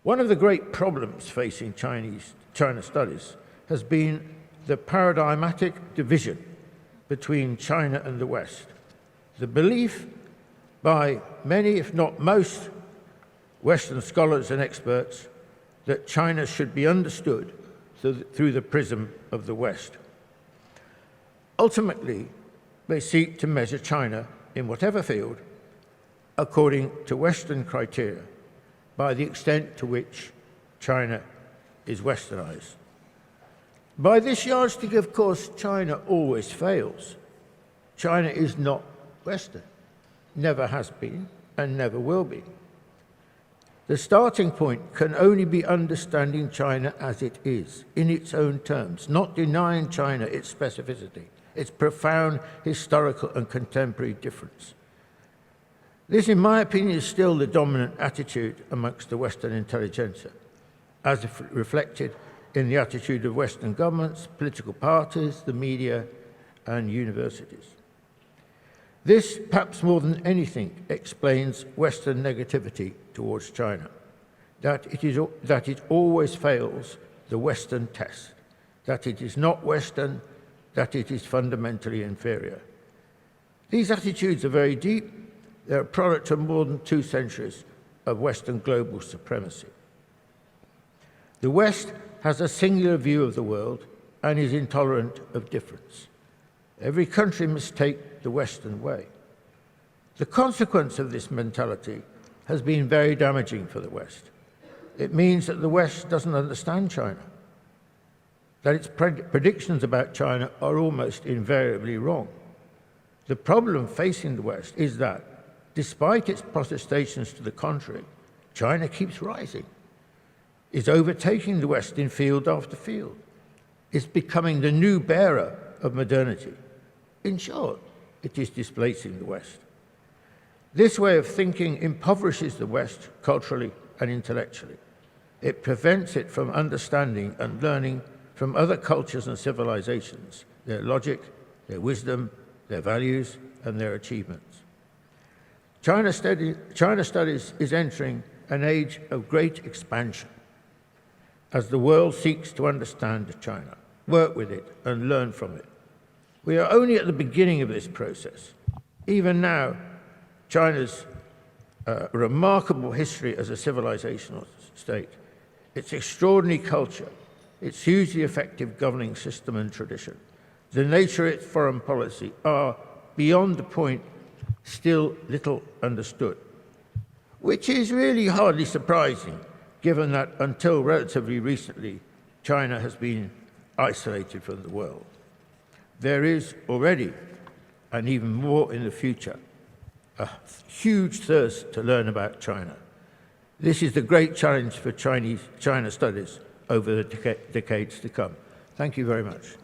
One of the great problems facing China studies has been the paradigmatic division between China and the West. The belief by many, if not most, Western scholars and experts that China should be understood through the prism of the West. Ultimately, they seek to measure China in whatever field according to Western criteria by the extent to which China is Westernized. By this yardstick, of course, China always fails. China is not Western, never has been, and never will be. The starting point can only be understanding China as it is, in its own terms, not denying China its specificity, its profound historical and contemporary difference. This, in my opinion, is still the dominant attitude amongst the Western intelligentsia, as reflected in the attitude of Western governments, political parties, the media, and universities. This, perhaps more than anything, explains Western negativity towards China, that it always fails the Western test, that it is not Western, that it is fundamentally inferior. These attitudes are very deep. They're a product of more than 2 centuries of Western global supremacy. The West has a singular view of the world and is intolerant of difference. Every country must take the Western way. The consequence of this mentality has been very damaging for the West. It means that the West doesn't understand China, that its predictions about China are almost invariably wrong. The problem facing the West is that, despite its protestations to the contrary, China keeps rising, is overtaking the West in field after field, is becoming the new bearer of modernity. In short, it is displacing the West. This way of thinking impoverishes the West culturally and intellectually. It prevents it from understanding and learning from other cultures and civilizations, their logic, their wisdom, their values, and their achievements. China studies is entering an age of great expansion as the world seeks to understand China, work with it, and learn from it. We are only at the beginning of this process. Even now, China's remarkable history as a civilizational state, its extraordinary culture, its hugely effective governing system and tradition, the nature of its foreign policy are, beyond the point, still little understood, which is really hardly surprising, given that until relatively recently, China has been isolated from the world. There is already, and even more in the future, a huge thirst to learn about China. This is the great challenge for China studies over the decades to come. Thank you very much.